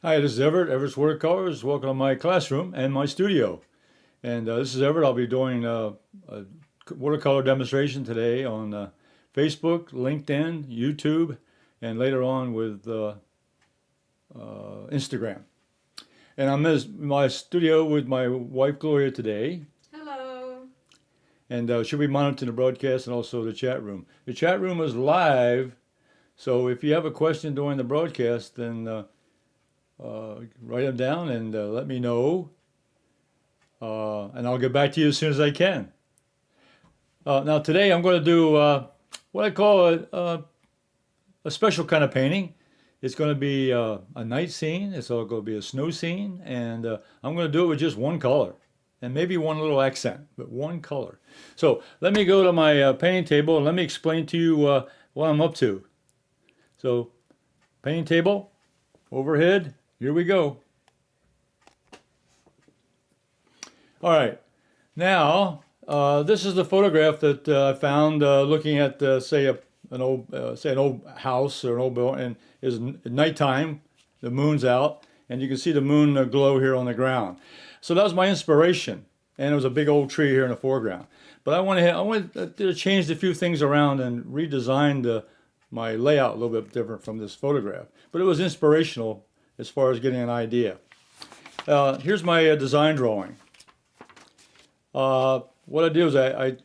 Hi, this is Everett, Everett's Watercolors. Welcome to my classroom and my studio. And this is Everett. I'll be doing a watercolor demonstration today on Facebook, LinkedIn, YouTube, and later on with Instagram. And I'm in my studio with my wife Gloria today. Hello. And she'll be monitoring the broadcast and also the chat room. The chat room is live, so if you have a question during the broadcast, then write them down and let me know, and I'll get back to you as soon as I can. Now today I'm going to do what I call a special kind of painting. It's going to be a night scene. It's all going to be a snow scene, and I'm going to do it with just one color and maybe one little accent, but one color. So let me go to my painting table and let me explain to you what I'm up to. So painting table, overhead, here we go. All right. Now, this is the photograph that I found looking at, say an old house or an old building, and is nighttime. The moon's out, and you can see the moon glow here on the ground. So that was my inspiration, and it was a big old tree here in the foreground. But I wanted to change a few things around and redesign my layout a little bit different from this photograph. But it was inspirational as far as getting an idea. Here's my design drawing. What I did was I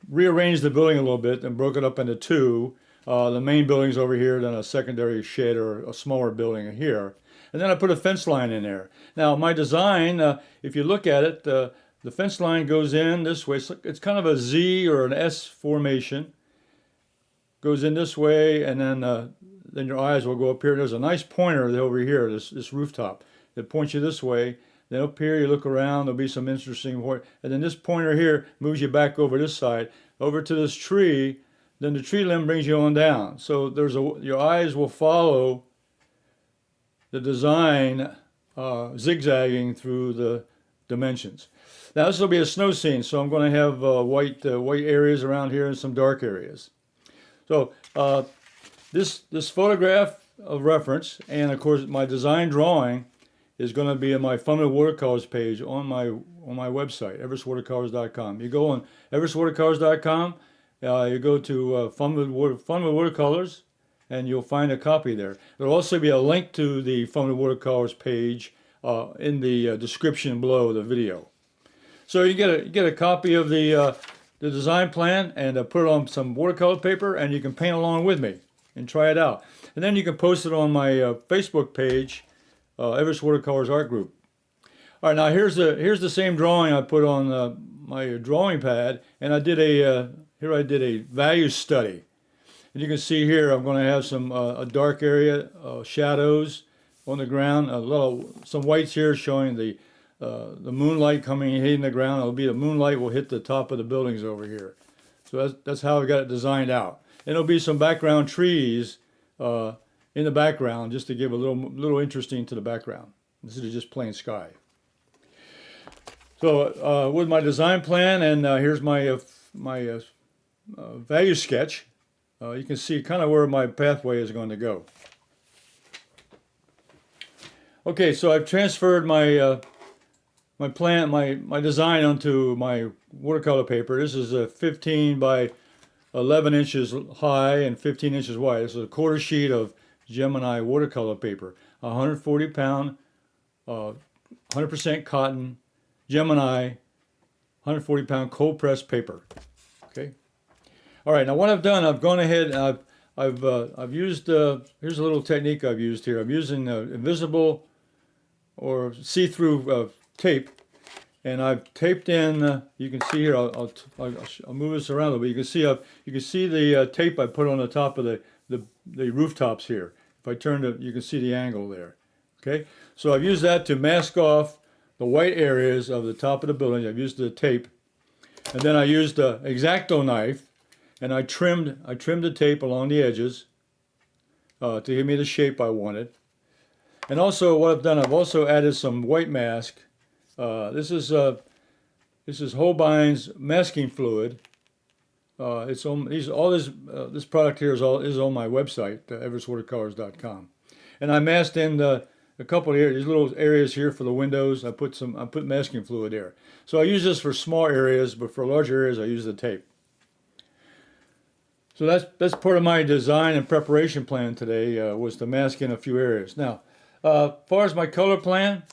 rearranged the building a little bit and broke it up into two. The main building's over here, then a secondary shed or a smaller building here. And then I put a fence line in there. Now my design, if you look at it, the fence line goes in this way. It's kind of a Z or an S formation. Goes in this way, and then your eyes will go up here. There's a nice pointer over here, this rooftop, that points you this way. Then up here, you look around, there'll be some interesting point. And then this pointer here moves you back over this side, over to this tree. Then the tree limb brings you on down. So your eyes will follow the design zigzagging through the dimensions. Now this will be a snow scene, so I'm going to have white areas around here and some dark areas. So this photograph of reference, and of course my design drawing, is going to be in my Fun with Watercolors page on my website, everettswatercolors.com. You go on everettswatercolors.com, you go to Fun with Watercolors, and you'll find a copy there. There'll also be a link to the Fun with Watercolors page in the description below the video. So you get a copy of the design plan and put it on some watercolor paper, and you can paint along with me and try it out. And then you can post it on my Facebook page, Everett's Watercolors Art Group. All right, now here's the same drawing I put on my drawing pad, and I did a value study. And you can see here I'm going to have some a dark area, shadows on the ground, some whites here showing the moonlight coming and hitting the ground. The moonlight will hit the top of the buildings over here. So that's how I got it designed out. And there'll be some background trees in the background, just to give a little interesting to the background. This is just plain sky. So with my design plan, and here's my value sketch. You can see kind of where my pathway is going to go. Okay, so I've transferred my design onto my watercolor paper. This is a 15 by 11 inches high and 15 inches wide. This is a quarter sheet of Gemini watercolor paper, 140 pound, 100% cotton, Gemini, 140 pound cold pressed paper. Okay. All right. Now what I've done, I've gone ahead and I've used here's a little technique I've used here. I'm using invisible or see-through tape, and I've taped in. You can see here. I'll move this around a little bit. You can see the tape I put on the top of the rooftops here. If I turn it, you can see the angle there. Okay, so I've used that to mask off the white areas of the top of the building. I've used the tape, and then I used the X-Acto knife, and I trimmed the tape along the edges to give me the shape I wanted. And also, what I've done, I've also added some white mask. This is Holbein's masking fluid. It's on this product here is on my website, everettswatercolors.com, and I masked in a couple of areas, these little areas here for the windows. I put masking fluid there. So I use this for small areas, but for larger areas I use the tape. So that's part of my design and preparation plan today, was to mask in a few areas. Now, as far as my color plan,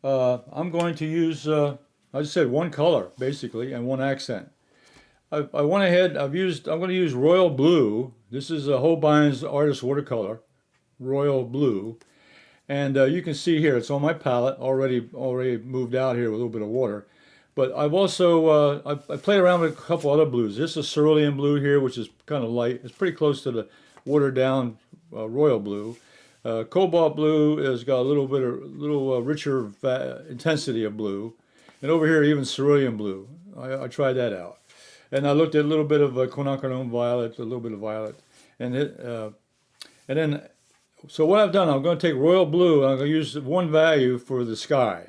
I'm going to use, I just said one color basically and one accent. I went ahead, I'm going to use royal blue. This is a Holbein's Artists Watercolor, royal blue. And you can see here, it's on my palette, already moved out here with a little bit of water. But I've also, I played around with a couple other blues. This is cerulean blue here, which is kind of light. It's pretty close to the watered down royal blue. Cobalt blue has got a little bit of, richer intensity of blue. And over here, even cerulean blue. I tried that out. And I looked at a little bit of quinacridone violet, a little bit of violet. And then, so what I've done, I'm going to take royal blue, and I'm going to use one value for the sky,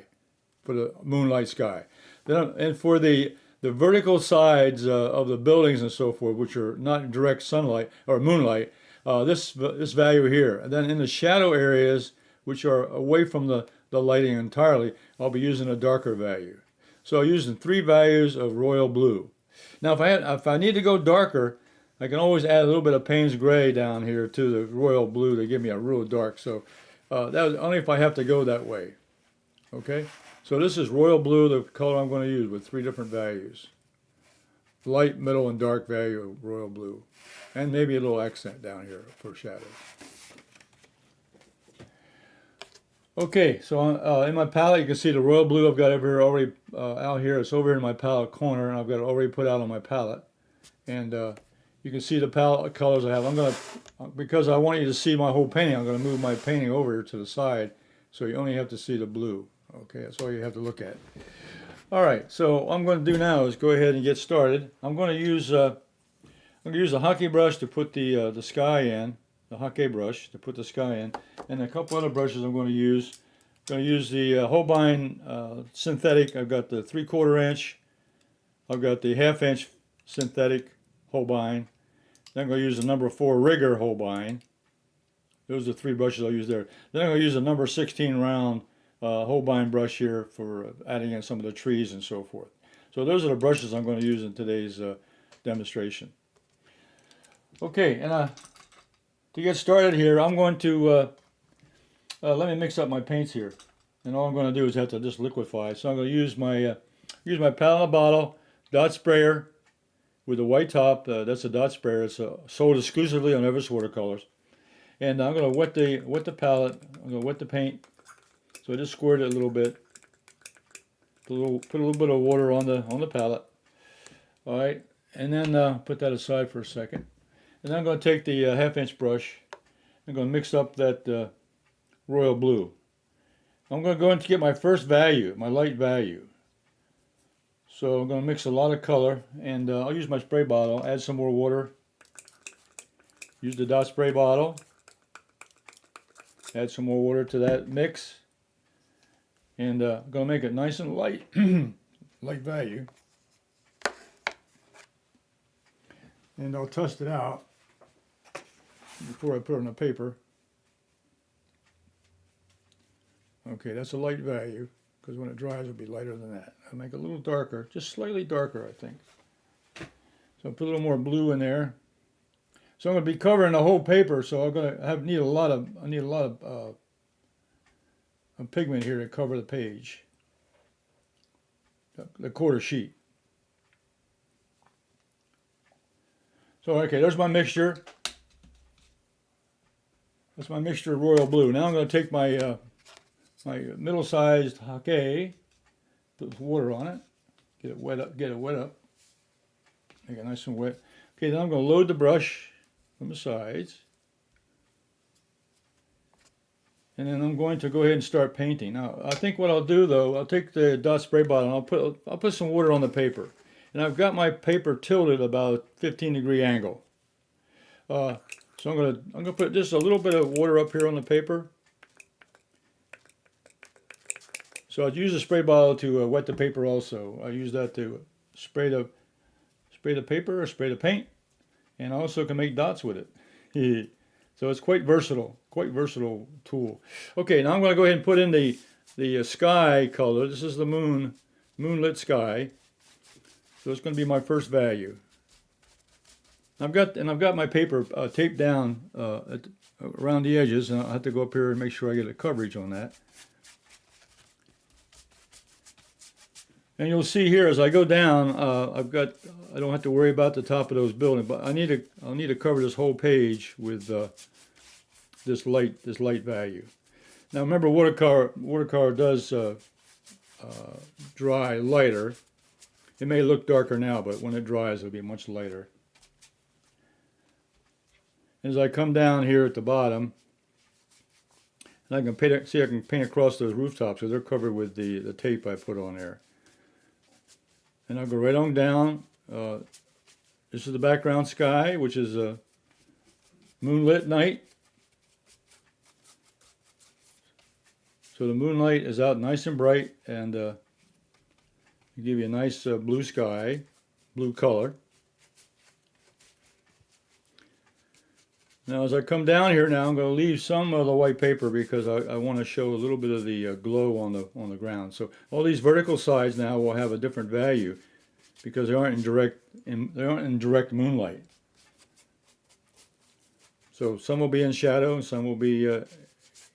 for the moonlight sky. And for the vertical sides of the buildings and so forth, which are not direct sunlight or moonlight, this value here. And then in the shadow areas, which are away from the lighting entirely, I'll be using a darker value. So I'm using 3 values of royal blue. Now, if I need to go darker, I can always add a little bit of Payne's gray down here to the royal blue to give me a real dark. So that was only if I have to go that way. Okay. So this is royal blue, the color I'm going to use, with 3 different values. Light, middle, and dark value of royal blue. And maybe a little accent down here for shadows. Okay, so in my palette you can see the royal blue I've got over here already out here. It's over here in my palette corner, and I've got it already put out on my palette. And you can see the palette colors I have. I'm going to, because I want you to see my whole painting, I'm going to move my painting over here to the side, so you only have to see the blue. Okay, that's all you have to look at. All right, so what I'm going to do now is go ahead and get started. I'm going to use a hockey brush to put the sky in, the hockey brush to put the sky in, and a couple other brushes I'm going to use. I'm going to use the Holbein synthetic. I've got the 3/4 inch. I've got the 1/2 inch synthetic Holbein. Then I'm going to use the number 4 rigger Holbein. Those are 3 brushes I'll use there. Then I'm going to use the number 16 round Holbein brush here for adding in some of the trees and so forth. So those are the brushes I'm going to use in today's demonstration. Okay, and to get started here, I'm going to let me mix up my paints here, and all I'm going to do is have to just liquefy. So I'm going to use my palette bottle dot sprayer with a white top. That's a dot sprayer. It's sold exclusively on Everett Watercolors. And I'm going to wet the palette. I'm going to wet the paint. So I just squirt it a little bit. Put a little bit of water on the palette. All right, and then put that aside for a second. And then I'm going to take the 1/2 inch brush. I'm going to mix up that royal blue. I'm going to go in to get my first value, my light value. So I'm going to mix a lot of color, and I'll use my spray bottle, add some more water. Use the dot spray bottle. Add some more water to that mix. And I'm going to make it nice and light, light value. And I'll test it out before I put it on the paper. Okay, that's a light value, because when it dries it'll be lighter than that. I'll make it a little darker, just slightly darker, I think. So I'll put a little more blue in there. So I'm going to be covering the whole paper, so I'm going to need a lot of pigment here to cover the page, the quarter sheet. So okay, there's my mixture. That's my mixture of royal blue. Now I'm going to take my my middle-sized hockey, put some water on it, get it wet up, make it nice and wet. Okay, then I'm going to load the brush from the sides. And then I'm going to go ahead and start painting. Now, I think what I'll do though, I'll take the dot spray bottle and I'll put some water on the paper. And I've got my paper tilted about 15-degree angle. So I'm gonna put just a little bit of water up here on the paper. So I'll use a spray bottle to wet the paper also. I use that to spray the paper or spray the paint, and I also can make dots with it. So it's quite versatile, quite versatile tool. Okay, now I'm going to go ahead and put in the sky color. This is the moonlit sky. So it's going to be my first value. I've got my paper taped down around the edges, and I'll have to go up here and make sure I get a coverage on that. And you'll see here as I go down, I don't have to worry about the top of those buildings, but I'll need to cover this whole page with this light value. Now remember, watercolor does dry lighter. It may look darker now, but when it dries, it'll be much lighter. As I come down here at the bottom, and I can paint across those rooftops because they're covered with the tape I put on there. And I'll go right on down. This is the background sky, which is a moonlit night. So the moonlight is out nice and bright, and give you a nice blue sky, blue color. Now as I come down here now, I'm going to leave some of the white paper because I want to show a little bit of the glow on the ground. So all these vertical sides now will have a different value because they aren't in direct moonlight. So some will be in shadow and some will be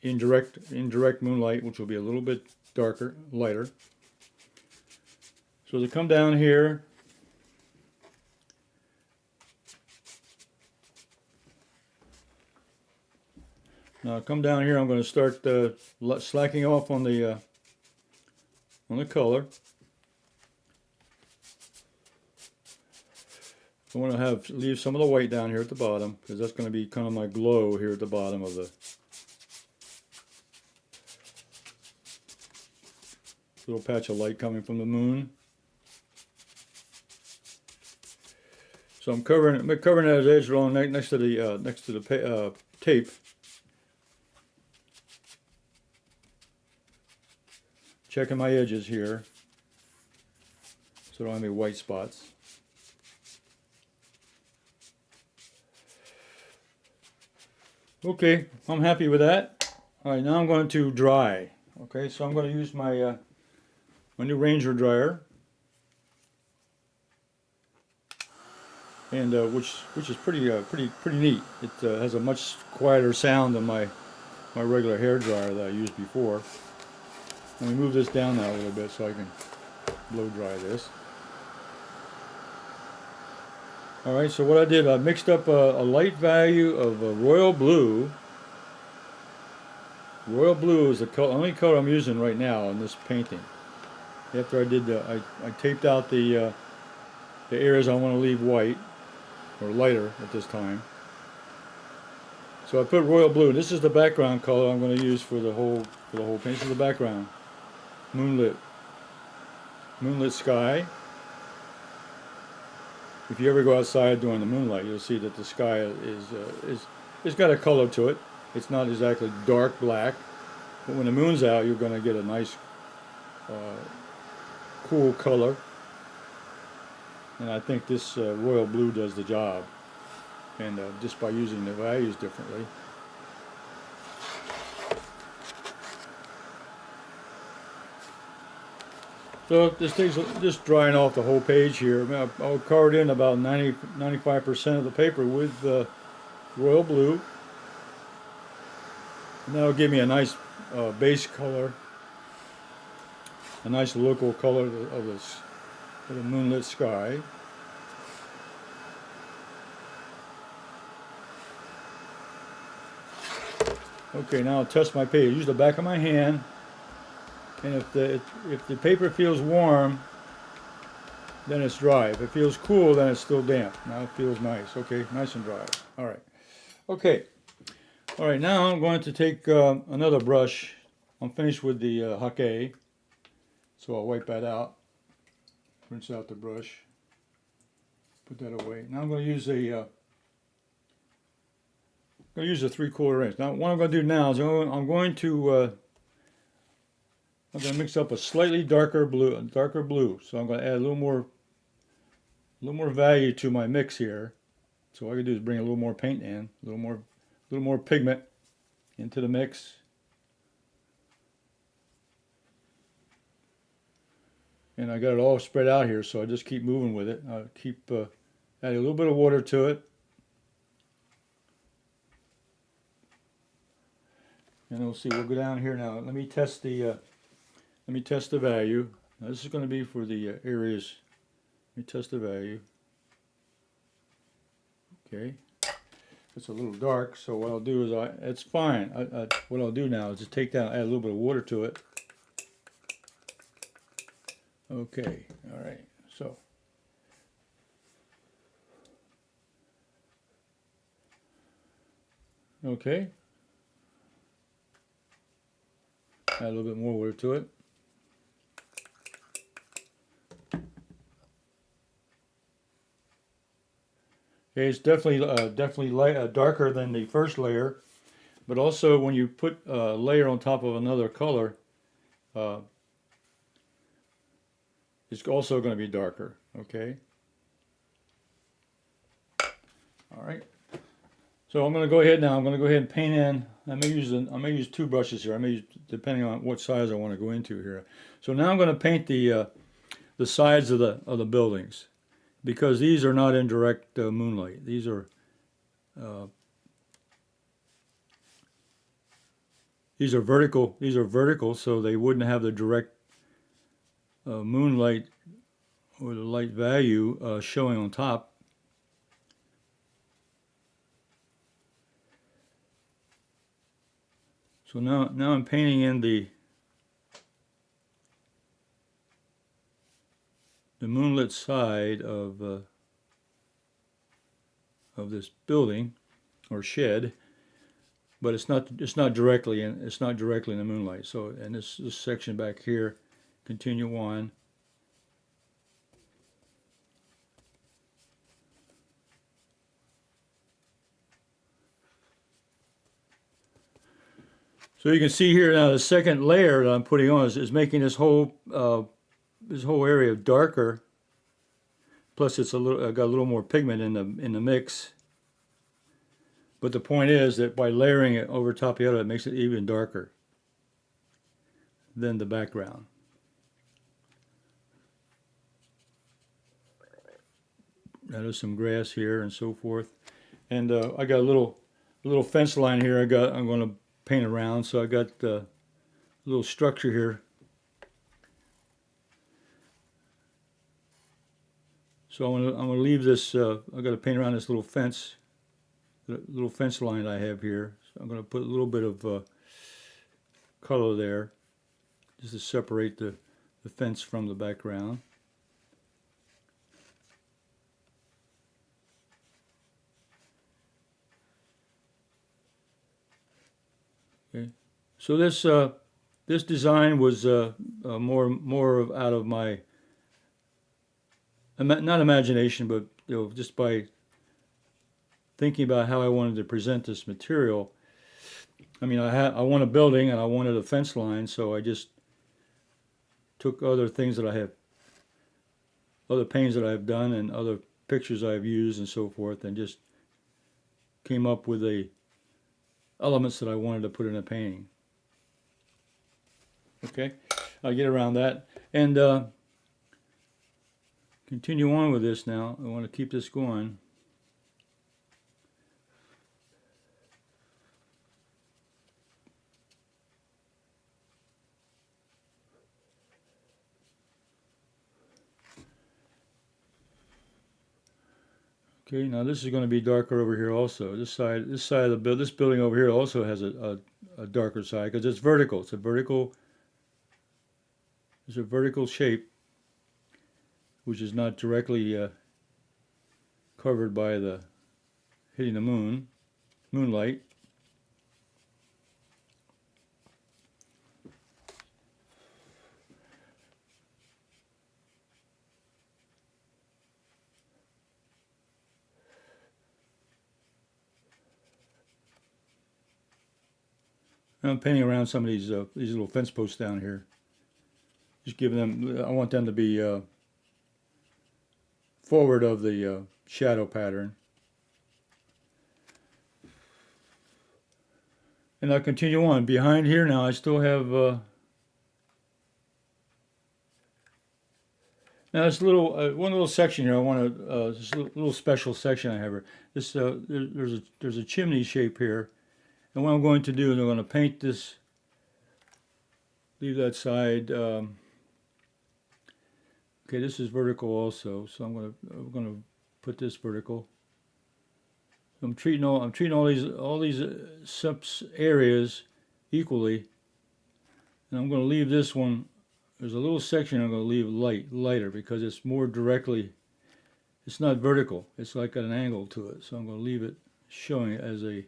in direct moonlight, which will be a little bit darker, lighter. So to come down here, now come down here, I'm going to start slacking off on the color. I want to leave some of the white down here at the bottom because that's going to be kind of my glow here at the bottom of the little patch of light coming from the moon. So I'm covering that edge along next to the tape. Checking my edges here so I don't have any white spots. Okay, I'm happy with that. All right, now I'm going to dry. Okay, so I'm going to use my my new Ranger dryer, and which is pretty neat. It has a much quieter sound than my regular hair dryer that I used before. Let me move this down now a little bit so I can blow dry this. Alright, so what I did, I mixed up a light value of royal blue. Royal blue is the only color I'm using right now in this painting. After I did I taped out the areas I want to leave white, or lighter at this time. So I put royal blue. This is the background color I'm going to use for the whole paint. This is the background. Moonlit sky. If you ever go outside during the moonlight, you'll see that the sky it's got a color to it. It's not exactly dark black, but when the moon's out, you're going to get a nice, cool color. And I think this royal blue does the job, and just by using the values differently. So this thing's just drying off the whole page here. I'll cover it in about 95% of the paper with royal blue. And that'll give me a nice base color, a nice local color of the moonlit sky. Okay, now I'll test my page. Use the back of my hand. And if the paper feels warm, then it's dry. If it feels cool, then it's still damp. Now it feels nice. Okay, nice and dry. All right. Okay. All right. Now I'm going to take another brush. I'm finished with the hake, so I'll wipe that out. Rinse out the brush. Put that away. Now I'm going to use a 3/4 inch. Now what I'm going to do now is I'm going to mix up a slightly darker blue. So I'm going to add a little more value to my mix here. So what I can do is bring a little more paint in, a little more pigment, into the mix. And I got it all spread out here, so I just keep moving with it. I keep adding a little bit of water to it. And we'll see, we'll go down here now. Let me test the value. Now this is going to be for the areas. Let me test the value. Okay. It's a little dark, so what I'll do is it's fine. What I'll do now is just take down, add a little bit of water to it. Okay, all right, so. Okay. Add a little bit more water to it. Okay, it's definitely light, darker than the first layer, but also when you put a layer on top of another color, it's also going to be darker. Okay. All right. So I'm going to go ahead now. I'm going to go ahead and paint in. I may use two brushes here. I may use, depending on what size I want to go into here. So now I'm going to paint the sides of the buildings, because these are not in direct moonlight. These are vertical. These are vertical, so they wouldn't have the direct moonlight or the light value showing on top. So now I'm painting in the moonlit side of this building or shed, but it's not directly in the moonlight. So, and this section back here, continue on. So you can see here now the second layer that I'm putting on is making this whole area darker. Plus, it's got a little more pigment in the mix. But the point is that by layering it over top of the other, it makes it even darker than the background. Now there's some grass here and so forth, and I got a little fence line here. I'm going to paint around, so I got a little structure here. So I'm going to leave this. I've got to paint around this little fence line I have here. So I'm going to put a little bit of color there, just to separate the fence from the background. Okay, so this design was more out of my not imagination, but just by thinking about how I wanted to present this material. I mean, I want a building and I wanted a fence line, so I just took other things that I have, other paintings that I've done and other pictures I've used and so forth, and just came up with the elements that I wanted to put in a painting. Okay, I'll get around that and continue on with this now. I want to keep this going. Okay, now this is going to be darker over here also. This side of this building over here also has a darker side because it's vertical. It's a vertical shape, which is not directly covered by the hitting the moonlight. I'm painting around some of these little fence posts down here. Just giving them, I want them to be forward of the shadow pattern. And I'll continue on. Behind here now, I still have now this little one little section here. I want to this little special section I have here. This there's a chimney shape here, and what I'm going to do is I'm going to paint this. Leave that side. Okay, this is vertical also, so I'm gonna put this vertical. I'm treating all these areas equally, and I'm going to leave this one. There's a little section I'm going to leave lighter because it's more directly. It's not vertical. It's like got an angle to it, so I'm going to leave it showing it as a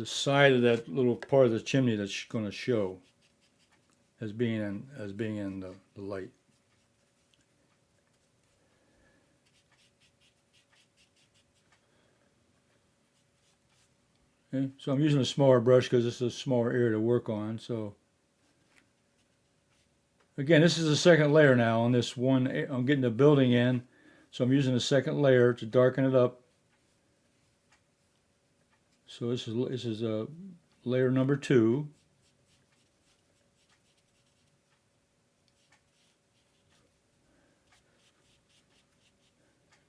side of that little part of the chimney that's going to show as being in the light. Okay, so I'm using a smaller brush because this is a smaller area to work on. So again, this is the second layer now on this one. I'm getting the building in, so I'm using the second layer to darken it up. So this is layer number 2.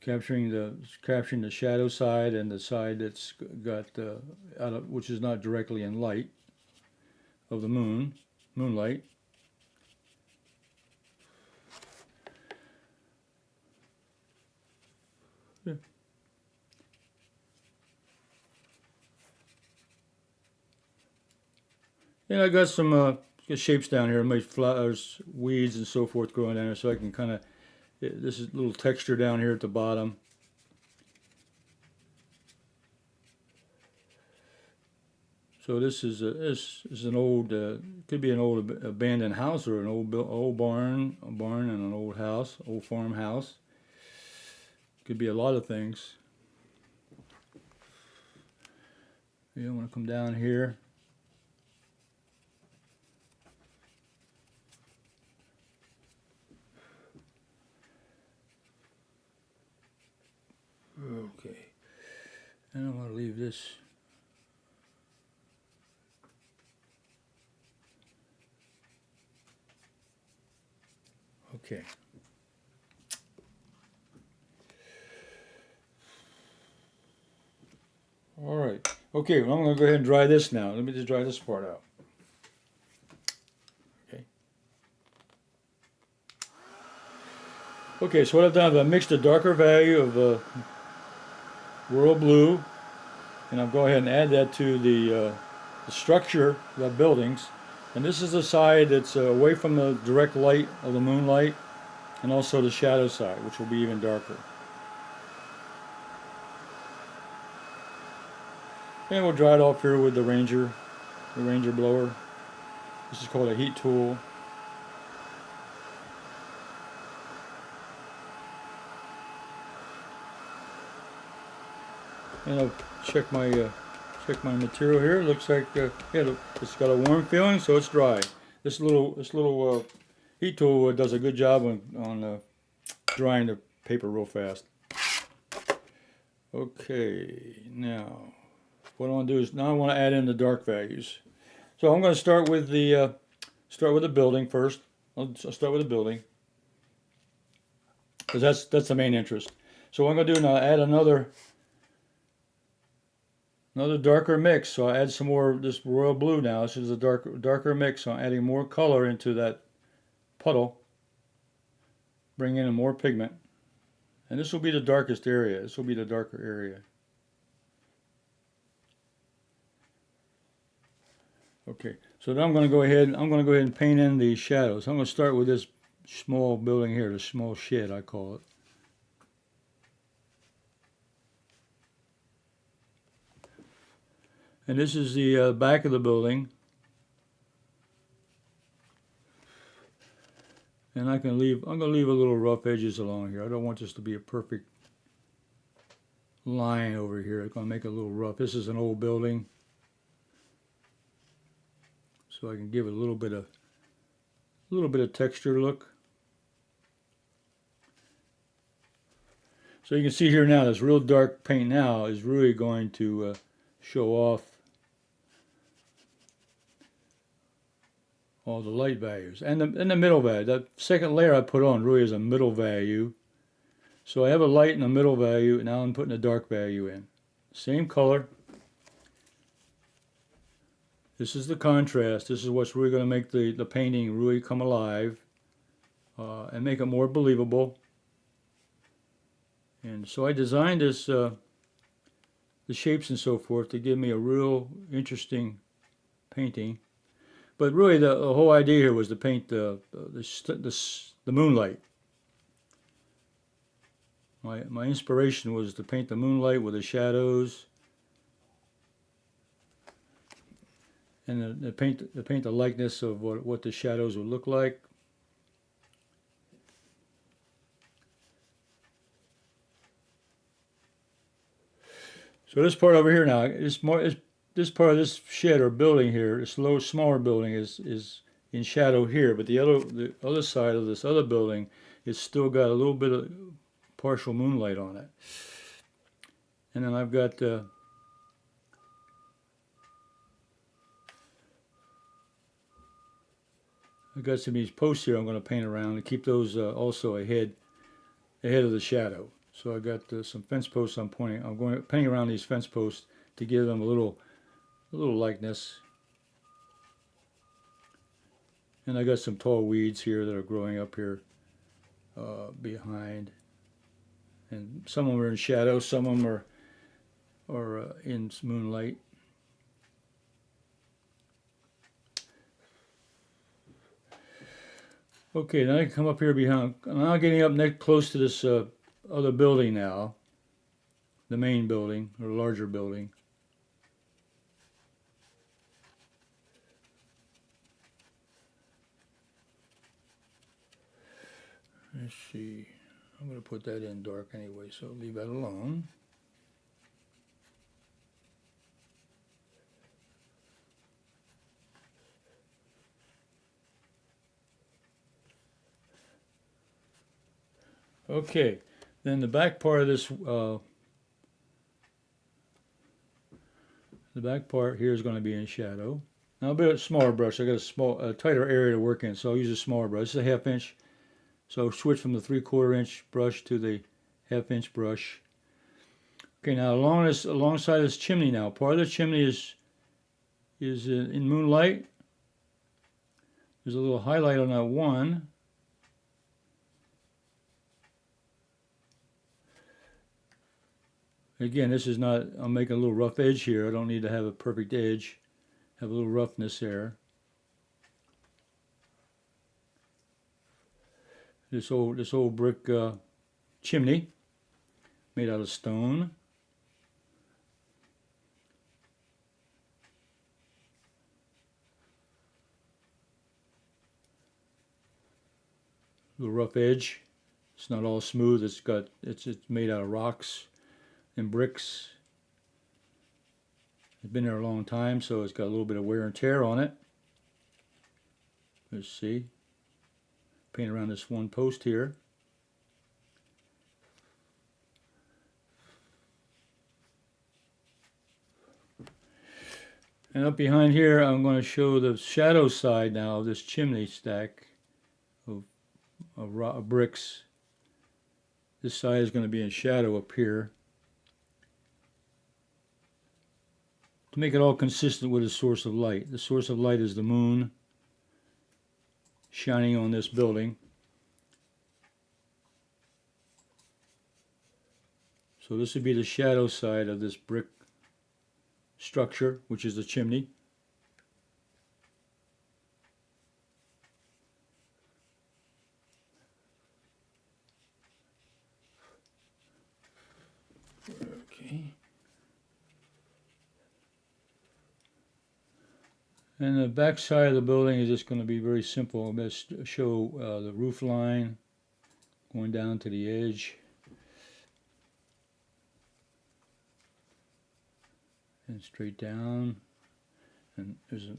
Capturing the shadow side and the side that's got which is not directly in light of the moonlight. Yeah. And I got some shapes down here, my flowers, weeds, and so forth growing down here, so I can kind of. This is a little texture down here at the bottom. So this is an old could be an old abandoned house or an old barn, and an old house, old farmhouse. Could be a lot of things. Yeah, I want to come down here. Okay, and I'm going to leave this. Okay. All right. Okay, well, I'm going to go ahead and dry this now. Let me just dry this part out. Okay. Okay, so what I've done is I mixed a darker value of royal blue, and I'll go ahead and add that to the structure of the buildings. And this is the side that's away from the direct light of the moonlight, and also the shadow side, which will be even darker. And we'll dry it off here with the Ranger blower. This is called a heat tool. And I'll check my material here. It looks like yeah, it's got a warm feeling, so it's dry. This little heat tool does a good job on drying the paper real fast. Okay, now what I want to do is now I want to add in the dark values. So I'm going to start with the building first. I'll start with the building because that's the main interest. So what I'm going to do now, add another darker mix. So I add some more of this royal blue now. This is a darker mix. So I'm adding more color into that puddle. Bring in more pigment. And this will be the darkest area. This will be the darker area. Okay, so then I'm going to go ahead and paint in the shadows. I'm going to start with this small building here, the small shed I call it. And this is the back of the building. And I'm going to leave a little rough edges along here. I don't want this to be a perfect line over here. I'm going to make it a little rough. This is an old building, so I can give it a little bit of texture look. So you can see here now, this real dark paint now is really going to show off all the light values. And the middle value, that second layer I put on really is a middle value. So I have a light and a middle value, and now I'm putting a dark value in. Same color. This is the contrast. This is what's really going to make the painting really come alive and make it more believable. And so I designed this, the shapes and so forth, to give me a real interesting painting. But really, the whole idea here was to paint the moonlight. My inspiration was to paint the moonlight with the shadows, and to paint the likeness of what the shadows would look like. So this part over here now, this part of this shed or building here, this smaller building is in shadow here, but the other side of this other building is still got a little bit of partial moonlight on it. And then I've got some of these posts here I'm going to paint around to keep those also ahead of the shadow. So I got some fence posts I'm going painting around these fence posts to give them a little likeness. And I got some tall weeds here that are growing up here behind. And some of them are in shadow, some of them are in moonlight. Okay, now I can come up here behind. I'm now getting up next close to this other building now, the main building, or larger building. Let's see, I'm going to put that in dark anyway, so leave that alone. Okay, then the back part of this, the back part here is going to be in shadow. Now I'll be a smaller brush. I got a tighter area to work in, so I'll use a smaller brush. This is a 1/2 inch, so I'll switch from the 3/4 inch brush to the 1/2 inch brush. Okay, now alongside this chimney now, part of the chimney is in moonlight. There's a little highlight on that one. Again, this is not, I'm making a little rough edge here. I don't need to have a perfect edge. Have a little roughness there. This old brick chimney made out of stone. A little rough edge. It's not all smooth. It's made out of rocks and bricks. It's been there a long time, so it's got a little bit of wear and tear on it. Let's see. Paint around this one post here. And up behind here, I'm going to show the shadow side now of this chimney stack of bricks. This side is going to be in shadow up here, to make it all consistent with the source of light. The source of light is the moon shining on this building. So this would be the shadow side of this brick structure, which is the chimney. Okay. And the back side of the building is just going to be very simple. I'm going to show the roof line going down to the edge. And straight down. And there's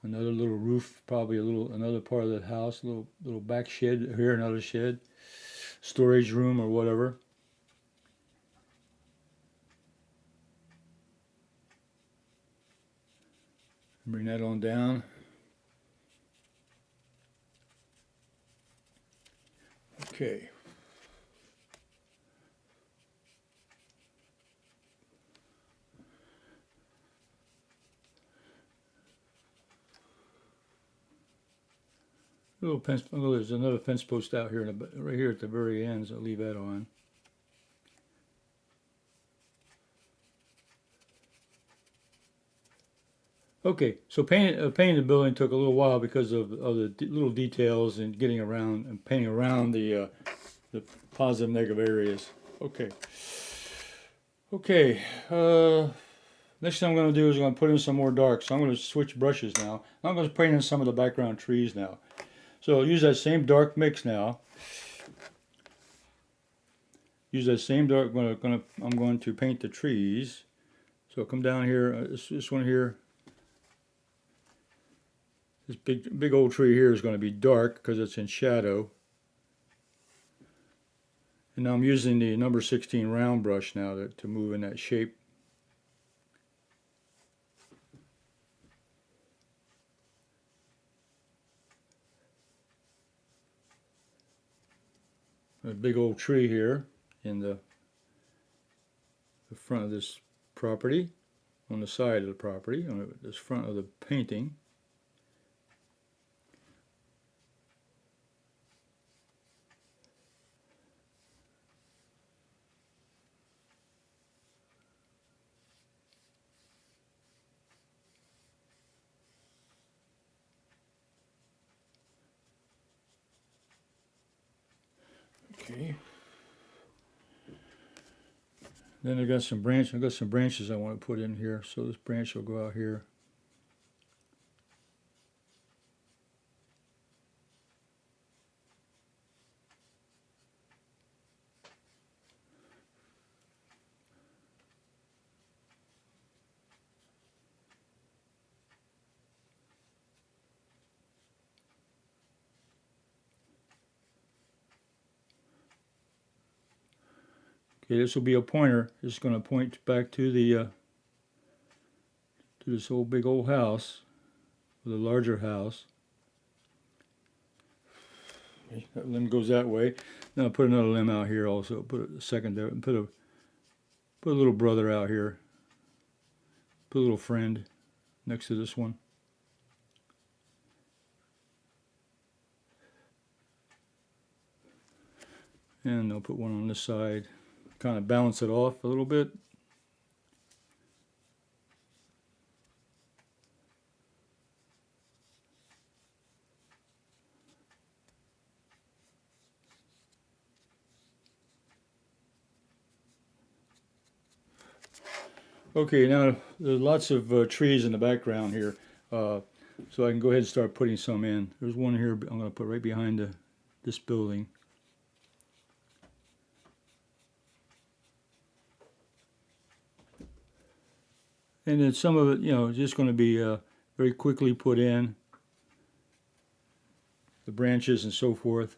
another little roof, probably another part of the house, little back shed here, another shed, storage room or whatever. Bring that on down. Okay. Little fence. Oh, there's another fence post out here, right here at the very end. So I'll leave that on. Okay, so painting the building took a little while because of the little details and getting around and painting around the positive negative areas. Okay. Okay. Next thing I'm going to do is I'm going to put in some more dark. So I'm going to switch brushes now. I'm going to paint in some of the background trees now. So I'll use that same dark mix now. Use that same dark. I'm going to paint the trees. So I'll come down here. This one here. This big old tree here is going to be dark because it's in shadow. And now I'm using the number 16 round brush now to move in that shape. A big old tree here in the front of this property, on the side of the property, on this front of the painting. Okay. Then I got some branches I want to put in here. So this branch will go out here. Okay, this will be a pointer. It's going to point back to the to this old big old house, or the larger house. Okay, that limb goes that way. Then I'll put another limb out here also. Put a second there, and put a little brother out here. Put a little friend next to this one. And I'll put one on this side. Kind of balance it off a little bit. Okay, now there's lots of trees in the background here, so I can go ahead and start putting some in. There's one here I'm going to put right behind this building. And then some of it, just going to be very quickly put in, the branches and so forth.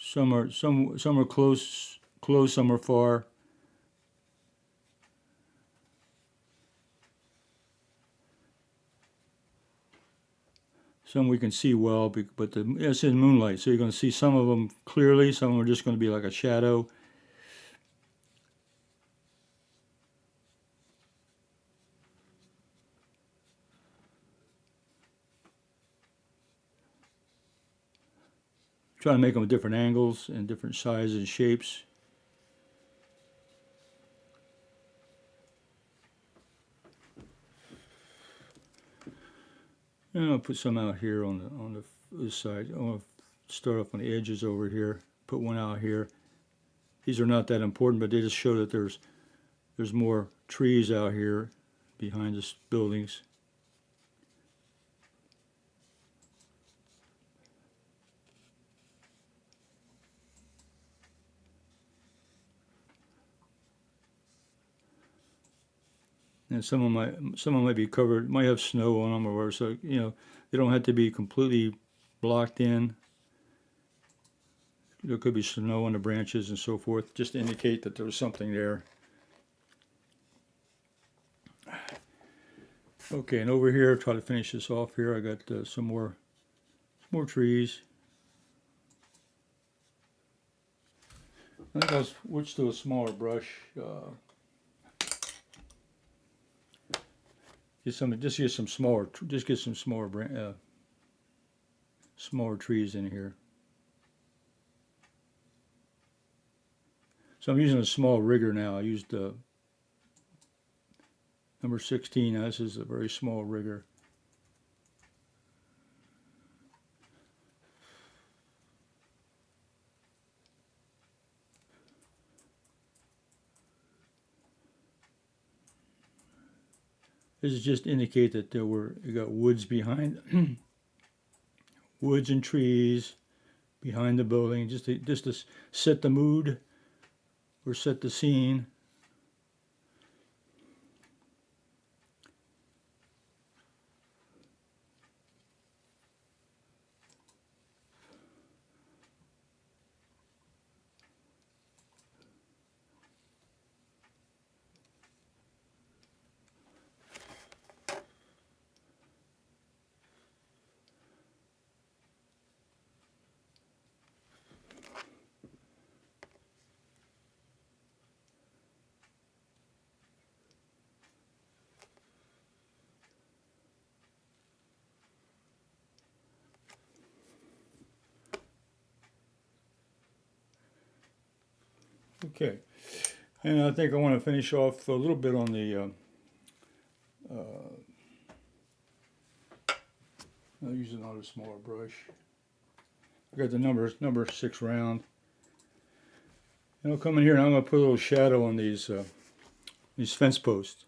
Some are close, some are far. Some we can see well, but it's in moonlight, so you're going to see some of them clearly. Some of them are just going to be like a shadow. Try to make them different angles and different sizes and shapes. And I'll put some out here on this side. I'll start off on the edges over here. Put one out here. These are not that important, but they just show that there's more trees out here behind the buildings. And some of them might be covered, might have snow on them or whatever. So they don't have to be completely blocked in. There could be snow on the branches and so forth, just to indicate that there was something there. Okay, and over here, try to finish this off here. I got some more trees. I think I'll switch to a smaller brush. Get some smaller smaller trees in here. So I'm using a small rigger now. I used number 16. Now this is a very small rigger. This is just to indicate that you got woods behind, woods and trees behind the building, just to set the mood or set the scene. Okay, and I think I want to finish off a little bit on the. I'll use another smaller brush. I got the number 6 round. And I'll come in here and I'm going to put a little shadow on these fence posts.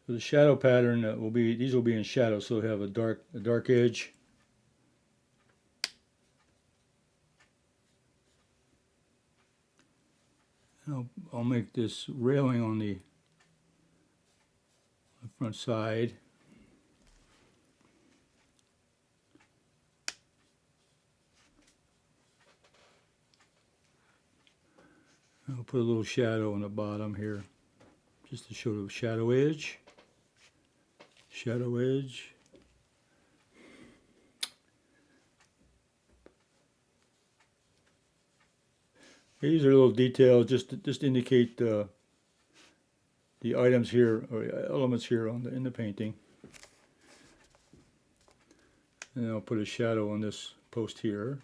So the shadow pattern these will be in shadow, so they'll have a dark edge. I'll make this railing on the front side. I'll put a little shadow on the bottom here, just to show the shadow edge. Shadow edge. These are little details just to indicate the items here or elements here in the painting. And I'll put a shadow on this post here.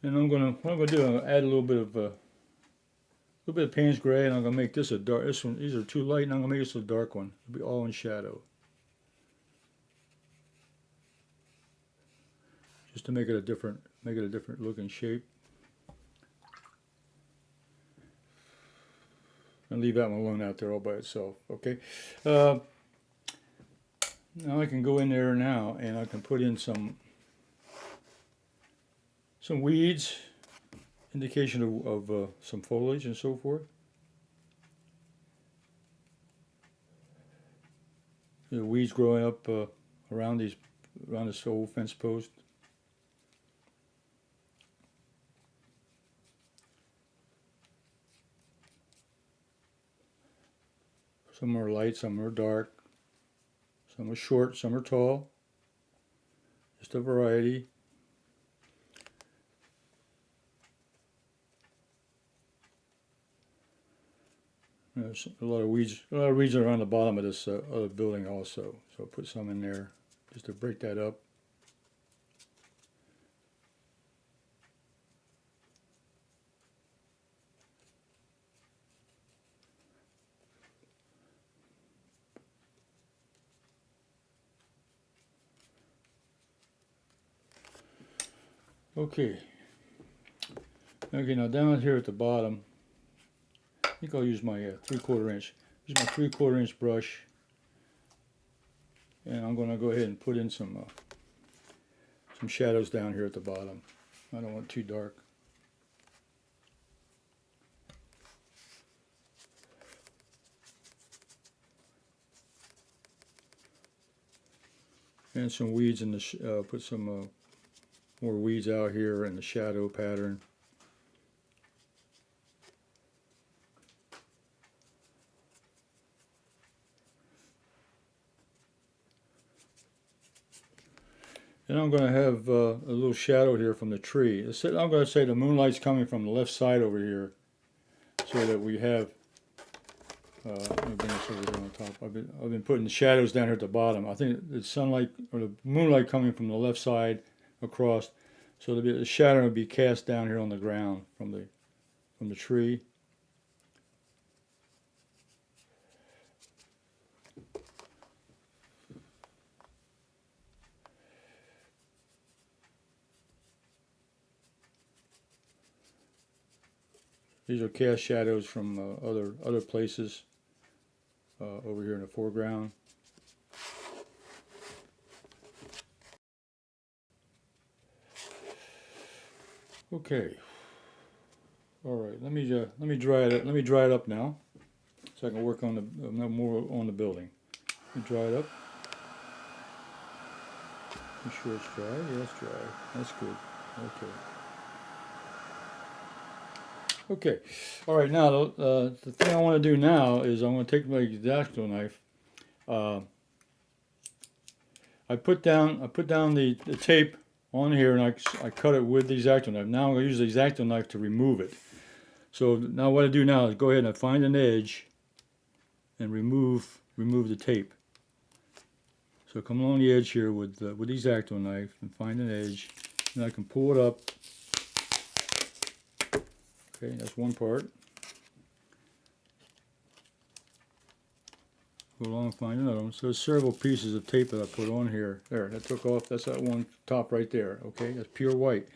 And what I'm gonna do, I'm gonna add a little bit of Payne's gray, and I'm gonna make this a dark. These are too light, and I'm gonna make this a dark one. It'll be all in shadow, just to make it a different look and shape. And leave that one alone out there all by itself. Okay. Now I can go in there now, and I can put in some weeds, indication of some foliage and so forth. The weeds growing up around this old fence post. Some are light, some are dark, some are short, some are tall. Just a variety. There's a lot of weeds around the bottom of this other building also. So I'll put some in there just to break that up. Okay. Okay, now down here at the bottom, I think I'll use my 3/4 inch. Use my 3/4 inch brush, and I'm going to go ahead and put in some shadows down here at the bottom. I don't want it too dark. And some weeds in the, put some more weeds out here in the shadow pattern. And I'm going to have a little shadow here from the tree. I'm going to say the moonlight's coming from the left side over here, so that we have. Let me bring this over here on top. I've been putting the shadows down here at the bottom. I think the sunlight or the moonlight coming from the left side across, so the shadow would be cast down here on the ground from the tree. These are cast shadows from other places over here in the foreground. Okay. All right. Let me dry it. Let me dry it up now, so I can work on the more on the building. Let me dry it up. Be sure it's dry. Yeah, it's dry. That's good. Okay. Okay, all right. Now the thing I want to do now is I'm going to take my X-Acto knife. I put down the tape on here, and I cut it with the X-Acto knife. Now I'm going to use the X-Acto knife to remove it. So now what I do now is go ahead and I find an edge and remove the tape. So come along the edge here with the X-Acto knife and find an edge, and I can pull it up. Okay, that's one part. Go along and find another one. So there's several pieces of tape that I put on here. There, that took off. That's that one top right there. Okay, that's pure white.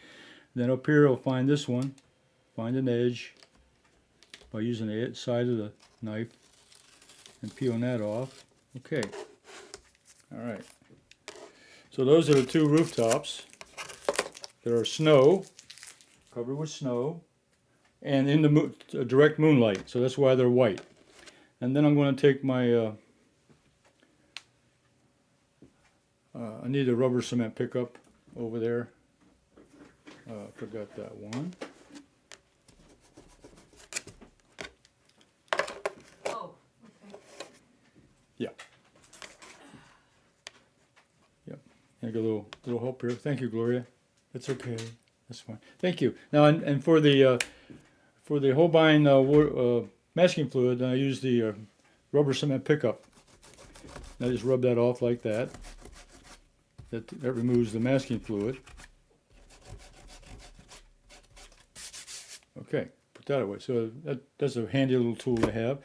Then up here I'll find this one. Find an edge by using the side of the knife and peeling that off. Okay. All right. So those are the two rooftops. There are snow, covered with snow, and in the direct moonlight, so that's why they're white. And then I'm going to take my, I need a rubber cement pickup over there. Forgot that one. Oh, okay. Yeah. Yep. I got a little help here. Thank you, Gloria. That's okay. That's fine. Thank you. Now, and for the Holbein masking fluid, I use the rubber cement pickup. I just rub that off like that. That removes the masking fluid. Okay, put that away. So that's a handy little tool to have.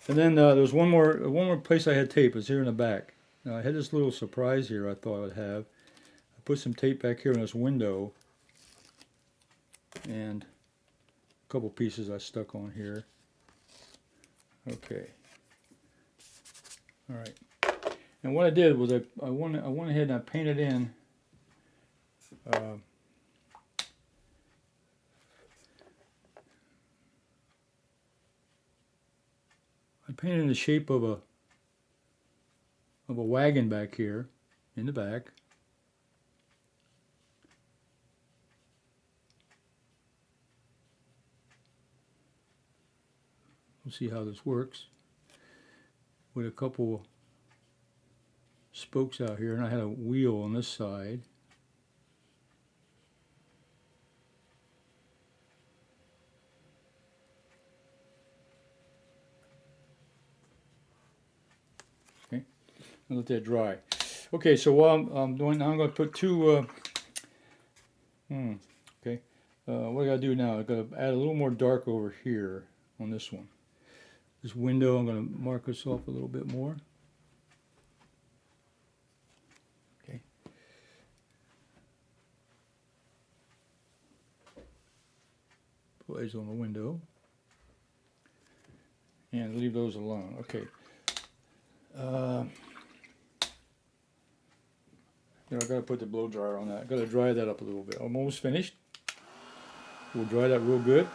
And then there's one more place I had tape. It's here in the back. Now I had this little surprise here I thought I would have. I put some tape back here in this window, and a couple pieces I stuck on here. Okay. All right. And what I did was I went ahead and I painted in I painted in the shape of a wagon back here in the back. We'll see how this works with a couple spokes out here, and I had a wheel on this side. Okay, I'll let that dry. Okay, so while I'm doing, I'm going to put two. Okay, what I got to do now? I got to add a little more dark over here on this one. This window, I'm going to mark this off a little bit more. Okay. Put edge on the window. And leave those alone. Okay. I got to put the blow dryer on that. I got to dry that up a little bit. I'm almost finished. We'll dry that real good.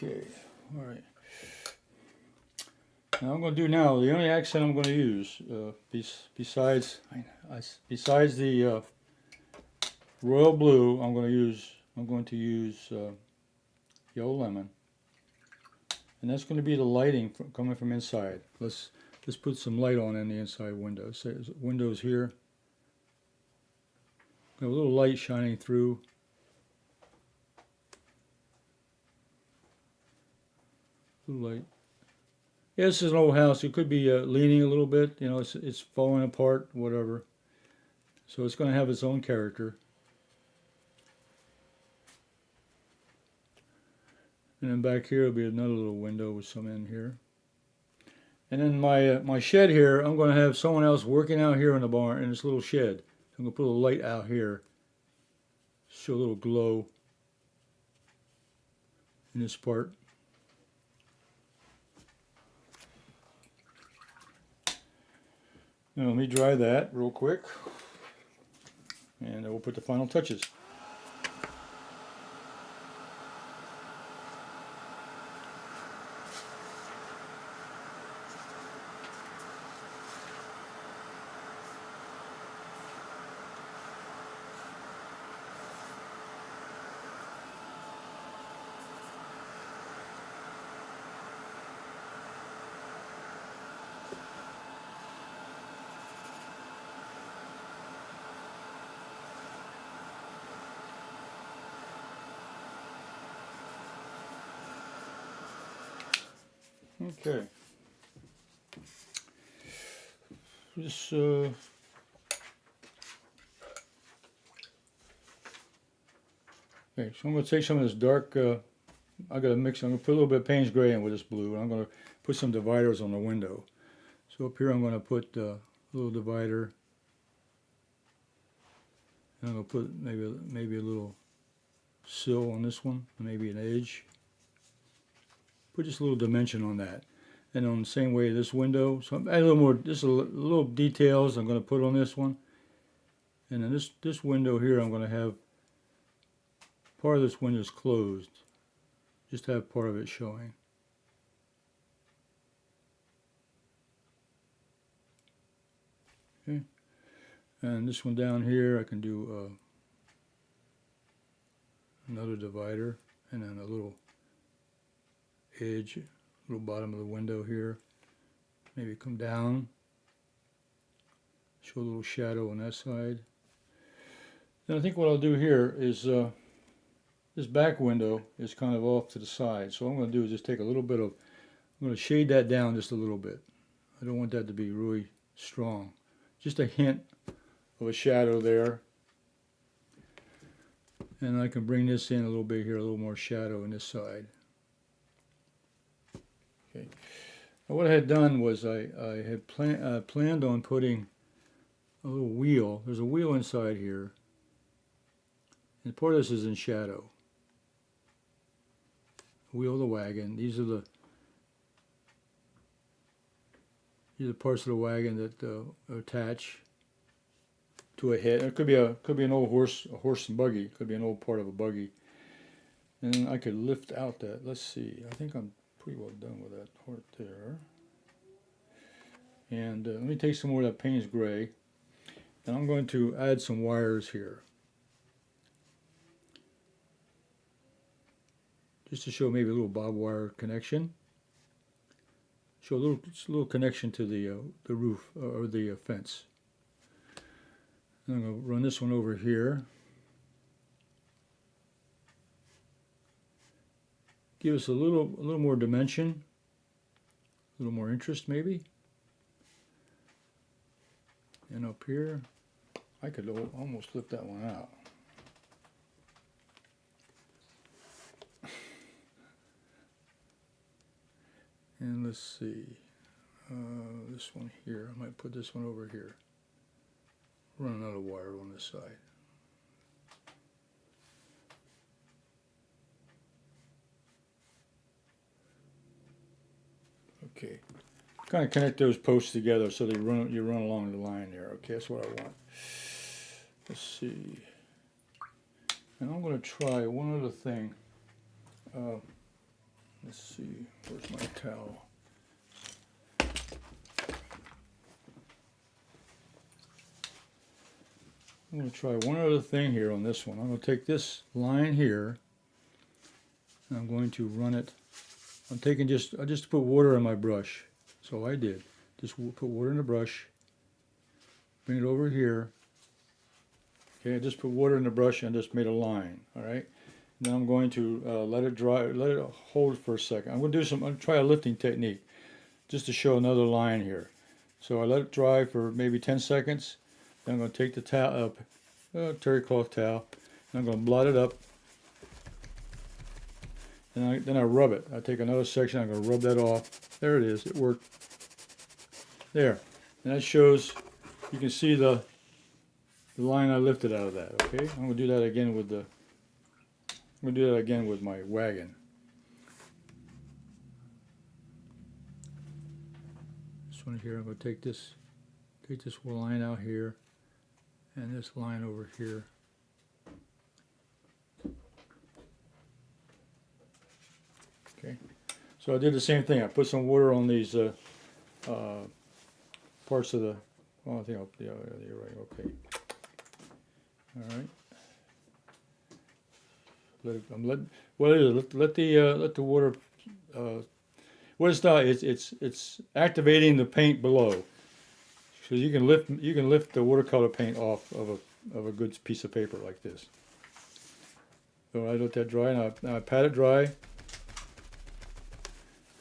Okay, all right. Now I'm going to do now the only accent I'm going to use besides the royal blue. I'm going to use yellow lemon, and that's going to be the lighting coming from inside. Let's put some light on in the inside windows. So there's windows here. Got a little light shining through. Little light. Yeah, this is an old house. It could be leaning a little bit. You know, it's falling apart, whatever. So it's going to have its own character. And then back here will be another little window with some in here. And then my shed here, I'm going to have someone else working out here in the barn in this little shed. So I'm going to put a little light out here, show a little glow in this part. Now let me dry that real quick, and then we'll put the final touches. Okay. Just okay, so I'm going to take some of this dark. I got to mix. I'm going to put a little bit of Payne's gray in with this blue, and I'm going to put some dividers on the window. So up here, I'm going to put a little divider. And I'm going to put maybe a little sill on this one, maybe an edge. Put just a little dimension on that. And on the same way this window, so I'm add a little more, just a little details I'm going to put on this one. And then this window here, I'm going to have part of this window is closed. Just have part of it showing. Okay. And this one down here, I can do another divider, and then a little edge, little bottom of the window here. Maybe come down, show a little shadow on that side. Then I think what I'll do here is this back window is kind of off to the side. So what I'm going to do is just take a little bit of, I'm going to shade that down just a little bit. I don't want that to be really strong. Just a hint of a shadow there. And I can bring this in a little bit here, a little more shadow on this side. Okay. Now what I had done was I had planned on putting a little wheel. There's a wheel inside here. And part of this is in shadow. Wheel of the wagon. These are the parts of the wagon that attach to a head. It could be an old horse and buggy. It could be an old part of a buggy. And then I could lift out that. Let's see. I think I'm pretty well done with that part there. And let me take some more of that Payne's gray. And I'm going to add some wires here. Just to show maybe a little barbed wire connection. Show a little connection to the roof or the fence. And I'm going to run this one over here. Give us a little more dimension, a little more interest maybe. And up here, I could almost lift that one out. And let's see, this one here, I might put this one over here. Run another wire on this side. Okay, kind of connect those posts together so you run along the line there. Okay, that's what I want. Let's see. And I'm going to try one other thing. Let's see, where's my towel? I'm going to try one other thing here on this one. I'm going to take this line here, and I'm going to run it. I'm taking I just put water in my brush. So I did. Just put water in the brush, bring it over here. Okay, I just put water in the brush and just made a line. All right. Now I'm going to let it dry, let it hold for a second. I'm going to try a lifting technique just to show another line here. So I let it dry for maybe 10 seconds. Then I'm going to take the towel up, terry cloth towel, and I'm going to blot it up. And then I rub it. I take another section, I'm going to rub that off. There it is, it worked. There. And that shows, you can see the line I lifted out of that, okay? I'm going to do that again with my wagon. This one here, I'm going to take this line out here, and this line over here. Okay, so I did the same thing. I put some water on these parts of the. Oh, I think you're right. Okay. All right. Let the water. What it's not, it's activating the paint below. So you can lift the watercolor paint off of a good piece of paper like this. So I let that dry, and now I pat it dry.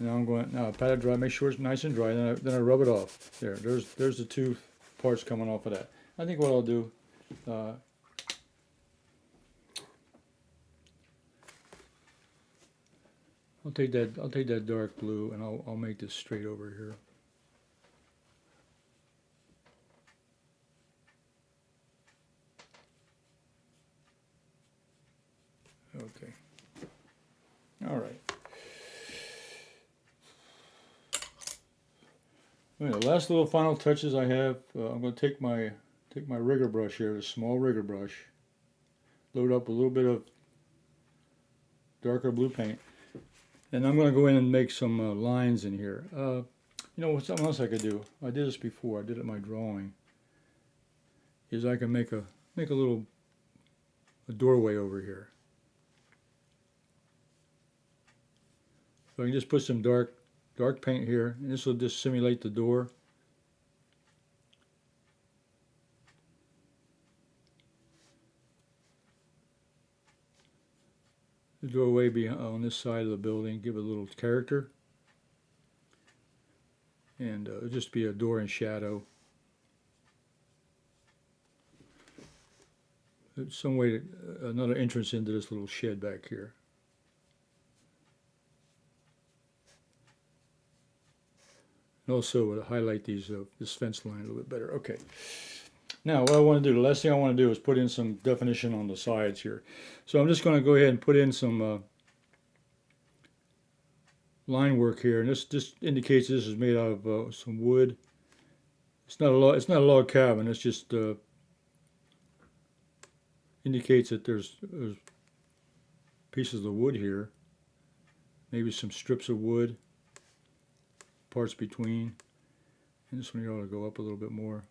Now I pat it dry, make sure it's nice and dry, then I rub it off. There's the two parts coming off of that. I think what I'll do, I'll take that dark blue, and I'll make this straight over here. Okay. All right. Anyway, the last little final touches I have, I'm going to take my rigger brush here, the small rigger brush, load up a little bit of darker blue paint, and I'm going to go in and make some lines in here. You know, something else I could do. I did this before. I did it in my drawing. Is I can make a doorway over here. So I can just put some dark paint here, and this will just simulate the door. The doorway be on this side of the building, give it a little character, and it'll just be a door in shadow. There's some way another entrance into this little shed back here. And also to highlight this fence line a little bit better. Okay. Now what I want to do, the last thing I want to do is put in some definition on the sides here. So I'm just going to go ahead and put in some line work here, and this just indicates this is made out of some wood. It's not a log cabin. It's just indicates that there's pieces of wood here, maybe some strips of wood, parts between, and this one here ought to go up a little bit more.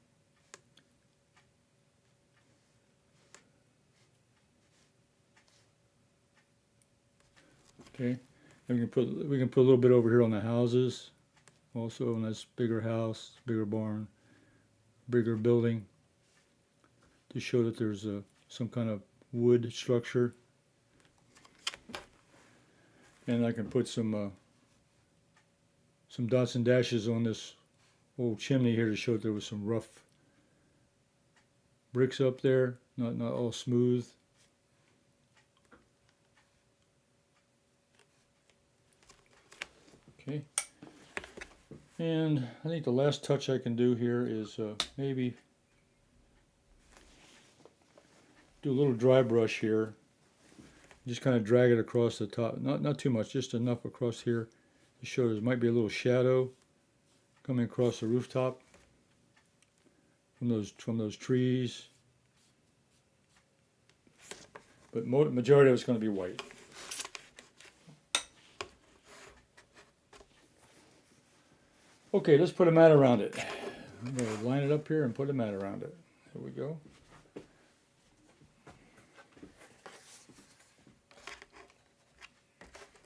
Okay, and we can put a little bit over here on the houses, also on this bigger house, bigger barn, bigger building, to show that there's some kind of wood structure. And I can put some dots and dashes on this old chimney here to show that there was some rough bricks up there, not all smooth. Okay, and I think the last touch I can do here is maybe do a little dry brush here. Just kind of drag it across the top, not too much, just enough across here to show there might be a little shadow coming across the rooftop from those trees. But majority of it's going to be white. Okay, let's put a mat around it. I'm going to line it up here and put a mat around it. There we go.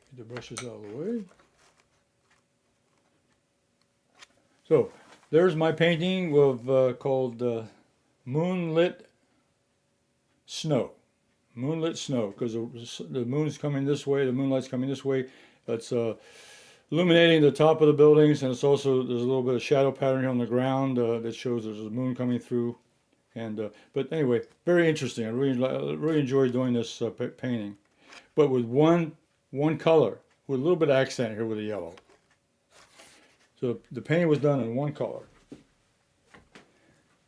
Get the brushes out of the way. So, there's my painting called Moonlit Snow. Moonlit Snow, because the moon's coming this way, the moonlight's coming this way. It's illuminating the top of the buildings, and it's also, there's a little bit of shadow pattern here on the ground that shows there's a moon coming through. And but anyway, very interesting. I really enjoyed doing this painting, but with one color, with a little bit of accent here with the yellow. So the painting was done in one color.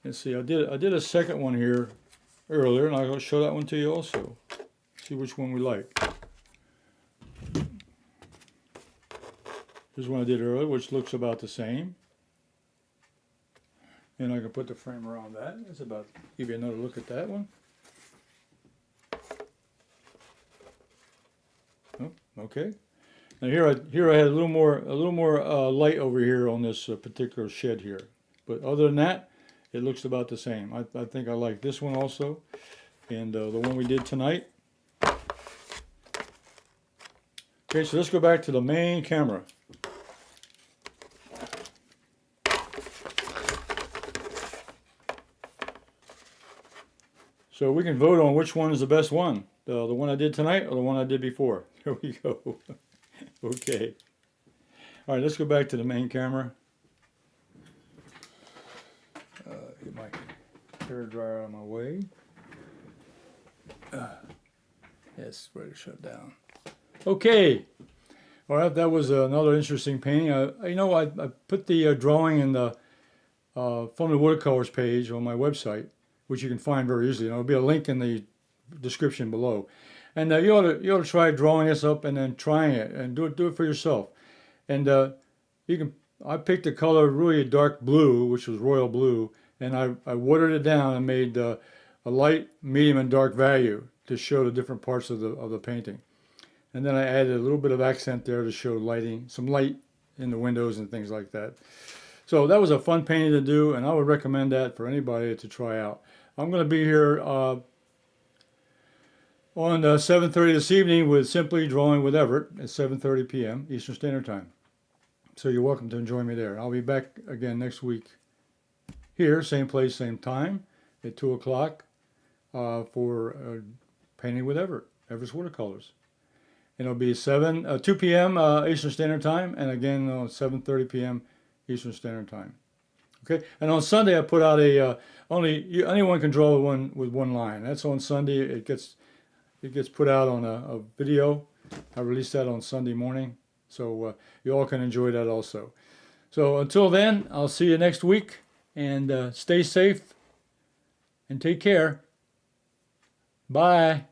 Let's see, I did a second one here earlier, and I'll show that one to you also. See which one we like. Here's one I did earlier, which looks about the same. And I can put the frame around that. It's about, give you another look at that one. Oh, okay. Now here I had a little more light over here on this particular shed here. But other than that, it looks about the same. I think I like this one also, and the one we did tonight. Okay, so let's go back to the main camera. So we can vote on which one is the best one. The one I did tonight or the one I did before. There we go. Okay. All right, let's go back to the main camera. Get my hair dryer out of my way. Yes, ready to shut down. Okay. All right, that was another interesting painting. I put the drawing in the from the watercolors page on my website, which you can find very easily. There'll be a link in the description below. And you ought to try drawing this up and then trying it and do it for yourself. And I picked a color really dark blue, which was royal blue, and I watered it down and made a light, medium, and dark value to show the different parts of the painting. And then I added a little bit of accent there to show lighting, some light in the windows and things like that. So that was a fun painting to do, and I would recommend that for anybody to try out. I'm going to be here on 7:30 this evening with Simply Drawing with Everett at 7:30 p.m. Eastern Standard Time. So you're welcome to join me there. I'll be back again next week here, same place, same time, at 2 o'clock for Painting with Everett, Everett's Watercolors. And it'll be 2 p.m. Eastern Standard Time, and again 7:30 p.m. Eastern Standard Time. Okay, and on Sunday I put out anyone can draw with one line. That's on Sunday. It gets put out on a video. I release that on Sunday morning, so you all can enjoy that also. So until then, I'll see you next week, and stay safe and take care. Bye.